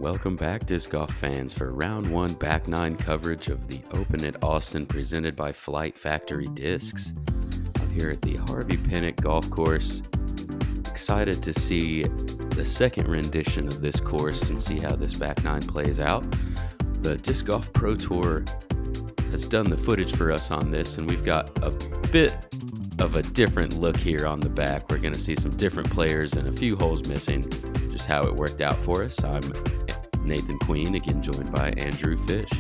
welcome back, disc golf fans, for round one back nine coverage of the Open at Austin presented by Flight Factory Discs. I'm here at the Harvey Penick Golf Course. Excited to see the second rendition of this course and see how this back nine plays out. The Disc Golf Pro Tour has done the footage for us on this, and we've got a bit of a different look here on the back. We're going to see some different players and a few holes missing, just how it worked out for us. I'm Nathan Queen, again joined by Andrew Fish.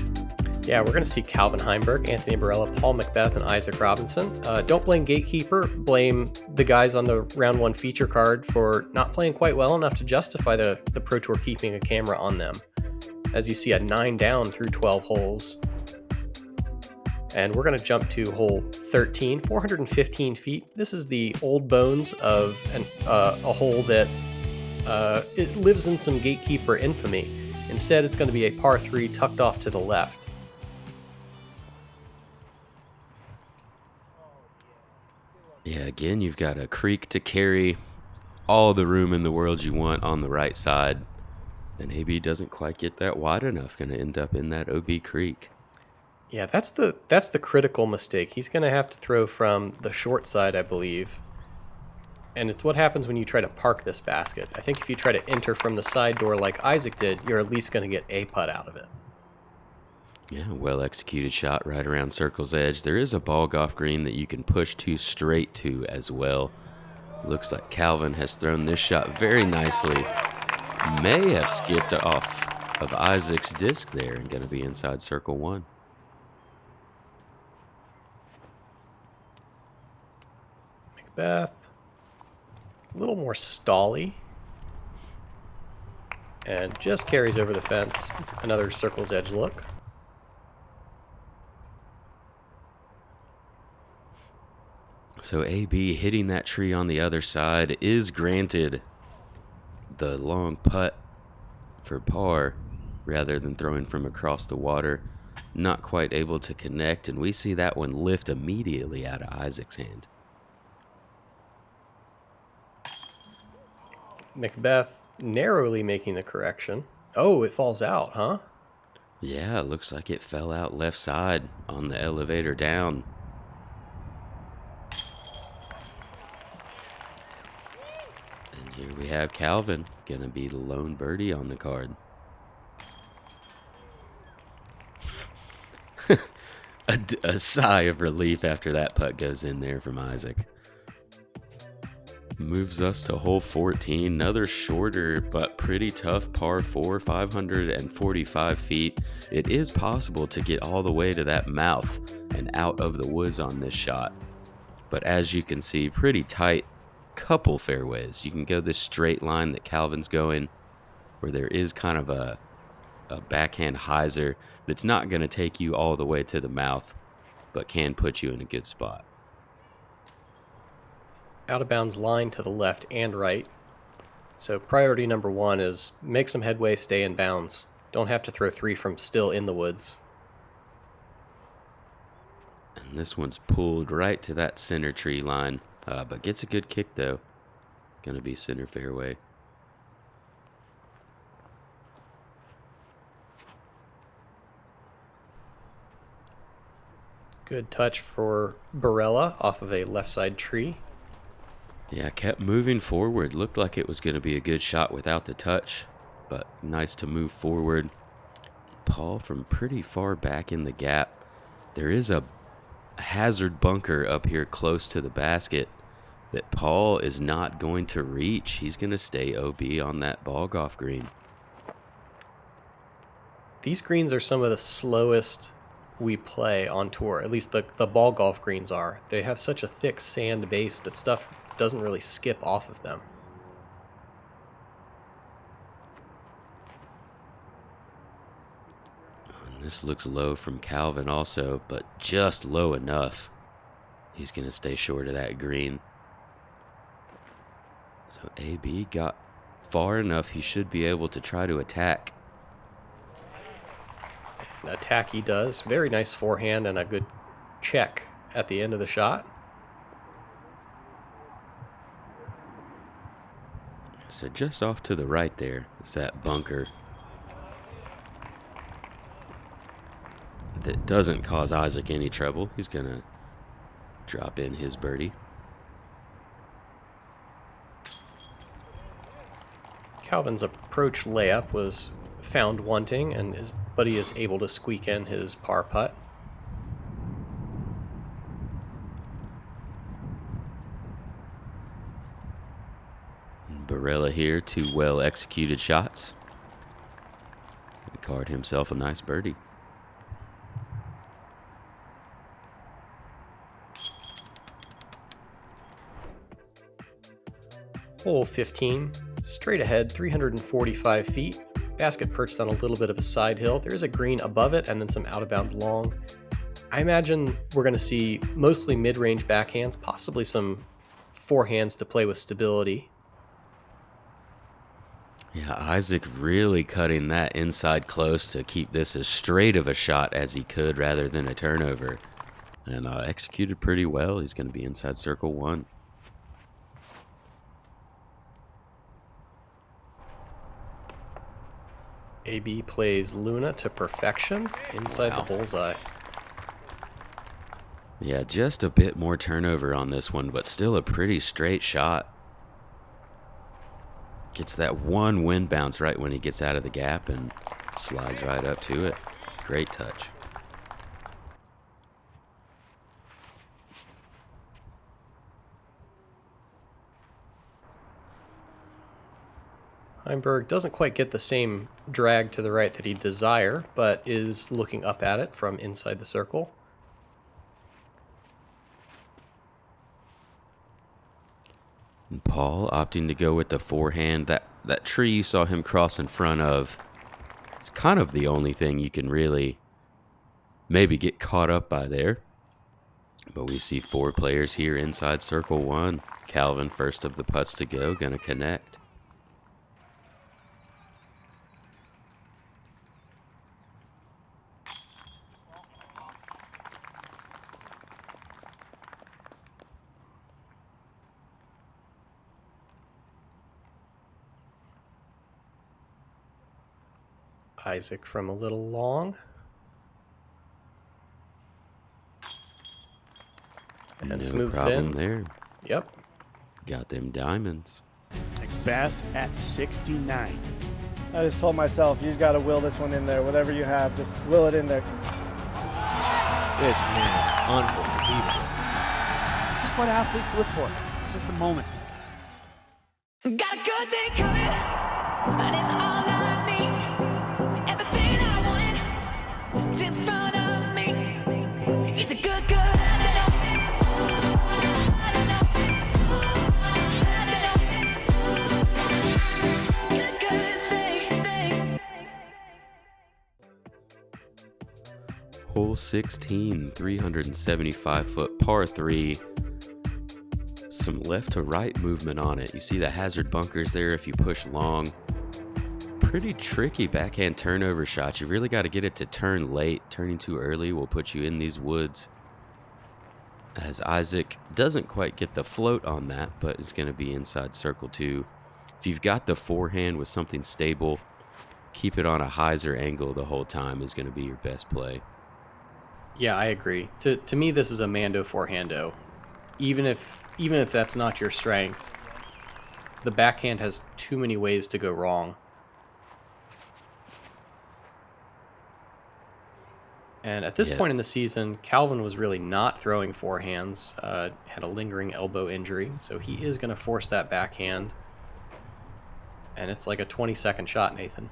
Yeah, we're going to see Calvin Heimburg, Anthony Barela, Paul McBeth, and Isaac Robinson. Don't blame Gatekeeper. Blame the guys on the round one feature card for not playing quite well enough to justify the Pro Tour keeping a camera on them. As you see, a 9 down through 12 holes. And we're going to jump to hole 13, 415 feet. This is the old bones of a hole that it lives in some Gatekeeper infamy. Instead, it's going to be a par 3 tucked off to the left. Yeah, again, you've got a creek to carry all the room in the world you want on the right side. And AB doesn't quite get that wide enough, going to end up in that OB creek. Yeah, that's the critical mistake. He's going to have to throw from the short side, I believe. And it's what happens when you try to park this basket. I think if you try to enter from the side door like Isaac did, you're at least going to get a putt out of it. Yeah, well-executed shot right around circle's edge. There is a ball golf green that you can push to straight to as well. Looks like Calvin has thrown this shot very nicely. May have skipped off of Isaac's disc there and going to be inside circle one. McBeth, a little more stally, and just carries over the fence. Another circle's edge look. So AB hitting that tree on the other side is granted the long putt for par rather than throwing from across the water. Not quite able to connect, and we see that one lift immediately out of Isaac's hand. McBeth narrowly making the correction. Oh, it falls out, huh? Yeah, it looks like it fell out left side on the elevator down. And here we have Calvin, gonna be the lone birdie on the card. a sigh of relief after that putt goes in there from Isaac. Moves us to hole 14, another shorter but pretty tough par 4, 545 feet. It is possible to get all the way to that mouth and out of the woods on this shot. But as you can see, pretty tight couple fairways. You can go this straight line that Calvin's going, where there is kind of a backhand hyzer that's not going to take you all the way to the mouth, but can put you in a good spot. Out of bounds line to the left and right. So priority number one is make some headway, stay in bounds. Don't have to throw 3 from still in the woods. And this one's pulled right to that center tree line, but gets a good kick though. Gonna be center fairway. Good touch for Barela off of a left side tree. Yeah, kept moving forward. Looked like it was going to be a good shot without the touch, but nice to move forward. Paul from pretty far back in the gap. There is a hazard bunker up here close to the basket that Paul is not going to reach. He's going to stay OB on that ball golf green. These greens are some of the slowest we play on tour. At least the ball golf greens are. They have such a thick sand base that stuff doesn't really skip off of them. And this looks low from Calvin also, but just low enough. He's going to stay short of that green. So AB got far enough, he should be able to try to attack. Attack he does. Very nice forehand and a good check at the end of the shot. So just off to the right there is that bunker. that doesn't cause Isaac any trouble. He's going to drop in his birdie. Calvin's approach layup was found wanting, and his buddy is able to squeak in his par putt. Barela here, 2 well-executed shots. Gonna card himself a nice birdie. Hole 15, straight ahead, 345 feet. Basket perched on a little bit of a side hill. There is a green above it and then some out-of-bounds long. I imagine we're going to see mostly mid-range backhands, possibly some forehands to play with stability. Yeah, Isaac really cutting that inside close to keep this as straight of a shot as he could rather than a turnover. And executed pretty well. He's going to be inside circle 1. AB plays Luna to perfection inside the bullseye. Yeah, just a bit more turnover on this one, but still a pretty straight shot. Gets that one wind bounce right when he gets out of the gap and slides right up to it. Great touch. Heimburg doesn't quite get the same drag to the right that he'd desire, but is looking up at it from inside the circle. And Paul opting to go with the forehand. That tree you saw him cross in front of, it's kind of the only thing you can really maybe get caught up by there. But we see 4 players here inside circle 1. Calvin, first of the putts to go, gonna connect. Isaac from a little long. And No smooth it problem in. there. Yep. Got them diamonds. McBeth at 69. I just told myself, you got to will this one in there. Whatever you have, just will it in there. This man is unbelievable. This is what athletes live for. This is the moment. Got a good thing coming, and it's all I need. Everything I wanted is in front of me. It's a good. Hole 16, 375-foot par 3. Some left to right movement on it. You see the hazard bunkers there if you push long. Pretty tricky backhand turnover shot. You really got to get it to turn late. Turning too early will put you in these woods. As Isaac doesn't quite get the float on that, but is going to be inside circle 2. If you've got the forehand with something stable, keep it on a hyzer angle the whole time is going to be your best play. Yeah, I agree. To me, this is a Mando forehando. Even if that's not your strength, the backhand has too many ways to go wrong. And at this point in the season, Calvin was really not throwing forehands. Had a lingering elbow injury, so he is going to force that backhand. And it's like a 20-second shot, Nathan.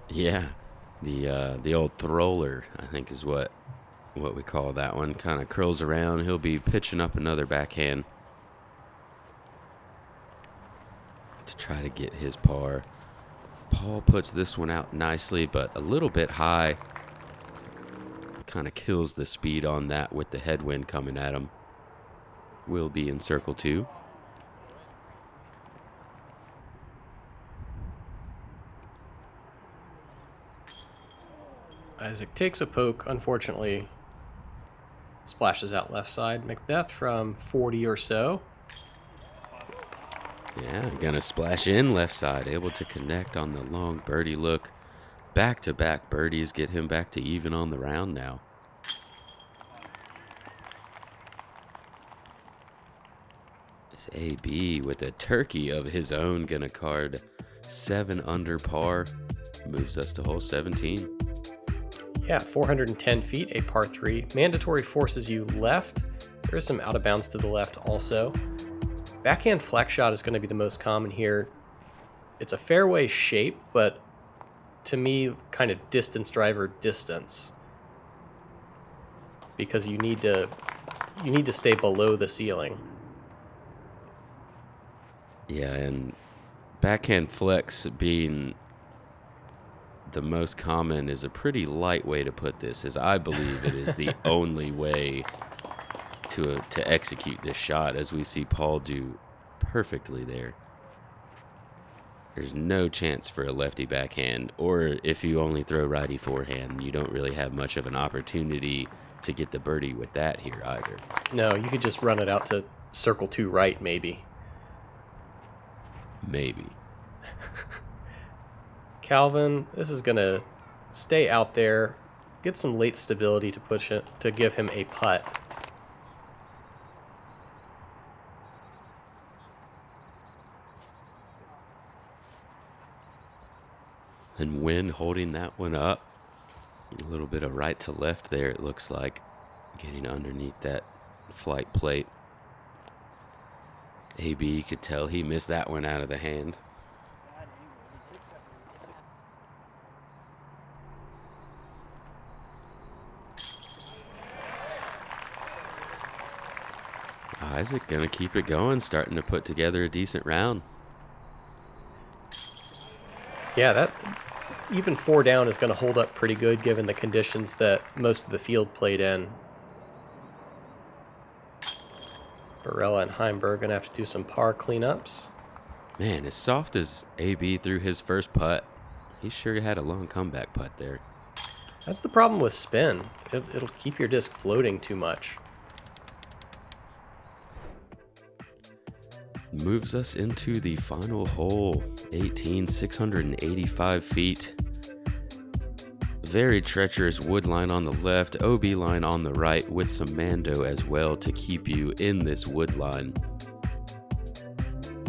Yeah, the old thrower, I think, is what we call that one. Kind of curls around. He'll be pitching up another backhand to try to get his par. Paul puts this one out nicely, but a little bit high. Kind of kills the speed on that with the headwind coming at him. Will be in circle 2. Isaac takes a poke, unfortunately splashes out left side. McBeth from 40 or so. Yeah, gonna splash in left side, able to connect on the long birdie look. back-to-back birdies get him back to even on the round now. This AB with a turkey of his own gonna card 7 under par. Moves us to hole 17. Yeah, 410 feet, a par 3. Mandatory forces you left. There is some out of bounds to the left also. Backhand flex shot is going to be the most common here. It's a fairway shape, but to me, kind of distance driver distance. Because you need to stay below the ceiling. Yeah, and backhand flex being the most common is a pretty light way to put this, as I believe it is the only way to execute this shot, as we see Paul do perfectly there. There's no chance for a lefty backhand, or if you only throw righty forehand, you don't really have much of an opportunity to get the birdie with that here either. No, you could just run it out to circle 2 right, maybe. Maybe. Calvin, this is going to stay out there, get some late stability to push it, to give him a putt. And Wynn holding that one up. A little bit of right to left there, it looks like. Getting underneath that flight plate. AB could tell he missed that one out of the hand. Isaac gonna keep it going, starting to put together a decent round. Yeah, that even 4 down is going to hold up pretty good given the conditions that most of the field played in. Barela and Heimburg going to have to do some par cleanups. Man, as soft as AB threw his first putt, he sure had a long comeback putt there. That's the problem with spin. It'll keep your disc floating too much. Moves us into the final hole, 18, 685 feet. Very treacherous wood line on the left, OB line on the right, with some Mando as well to keep you in this wood line.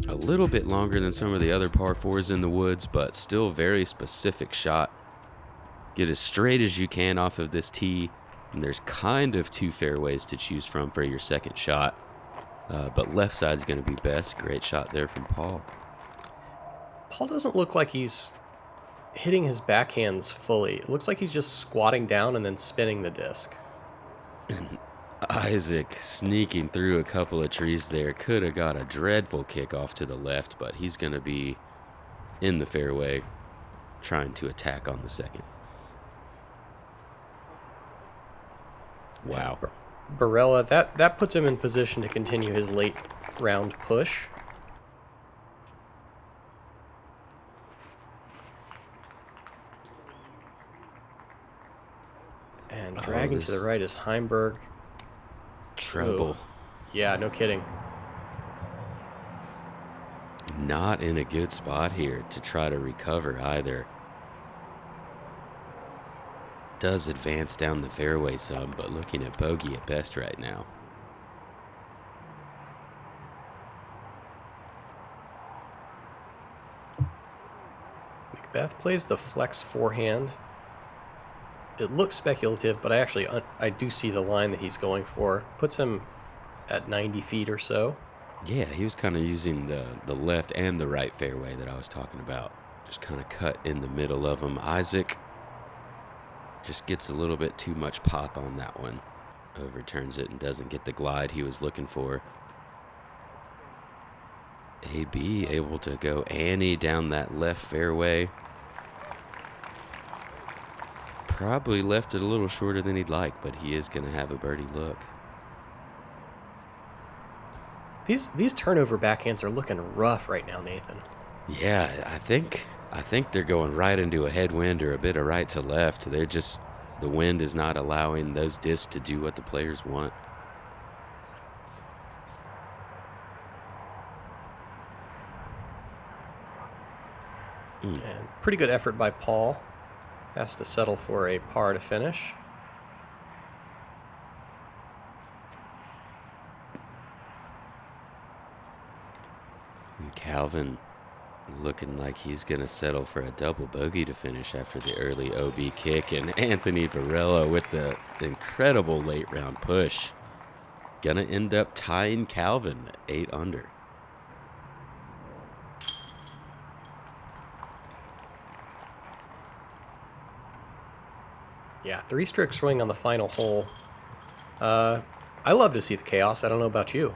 A little bit longer than some of the other par 4s in the woods, but still very specific shot. Get as straight as you can off of this tee, and there's kind of 2 fairways to choose from for your second shot. But left side's going to be best. Great shot there from Paul. Paul doesn't look like he's hitting his backhands fully. It looks like he's just squatting down and then spinning the disc. Isaac sneaking through a couple of trees there. Could have got a dreadful kick off to the left, but he's going to be in the fairway trying to attack on the second. Wow. Barela, that puts him in position to continue his late round push. And dragging to the right is Heimburg. Trouble. Ooh. Yeah, no kidding. Not in a good spot here to try to recover either. Does advance down the fairway some, but looking at bogey at best right now. McBeth plays the flex forehand. It looks speculative, but I do see the line that he's going for. Puts him at 90 feet or so. Yeah, he was kind of using the left and the right fairway that I was talking about. Just kind of cut in the middle of them. Isaac just gets a little bit too much pop on that one. Overturns it and doesn't get the glide he was looking for. AB able to go Annie down that left fairway. Probably left it a little shorter than he'd like, but he is going to have a birdie look. These turnover backhands are looking rough right now, Nathan. Yeah, I think they're going right into a headwind or a bit of right to left. They're just, the wind is not allowing those discs to do what the players want. And pretty good effort by Paul. Has to settle for a par to finish. And Calvin looking like he's going to settle for a double bogey to finish after the early OB kick. And Anthony Barela with the incredible late round push. Going to end up tying Calvin at 8 under. Yeah, 3-stroke swing on the final hole. I love to see the chaos. I don't know about you.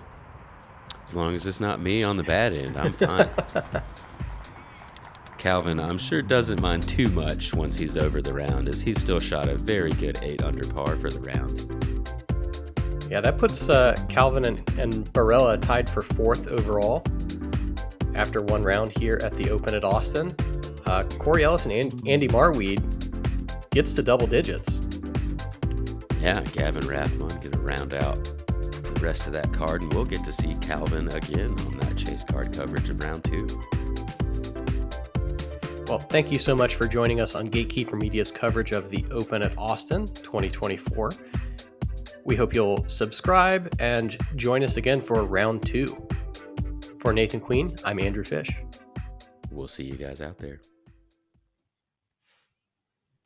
As long as it's not me on the bad end, I'm fine. Calvin, I'm sure, doesn't mind too much once he's over the round, as he still shot a very good 8 under par for the round. Yeah, that puts Calvin and Barela tied for 4th overall after one round here at the Open at Austin. Corey Ellis and Andy Marweed gets to double digits. Yeah, Gavin Rathbun going to round out the rest of that card, and we'll get to see Calvin again on that chase card coverage of round 2. Well, thank you so much for joining us on Gatekeeper Media's coverage of the Open at Austin 2024. We hope you'll subscribe and join us again for round 2. For Nathan Queen, I'm Andrew Fish. We'll see you guys out there.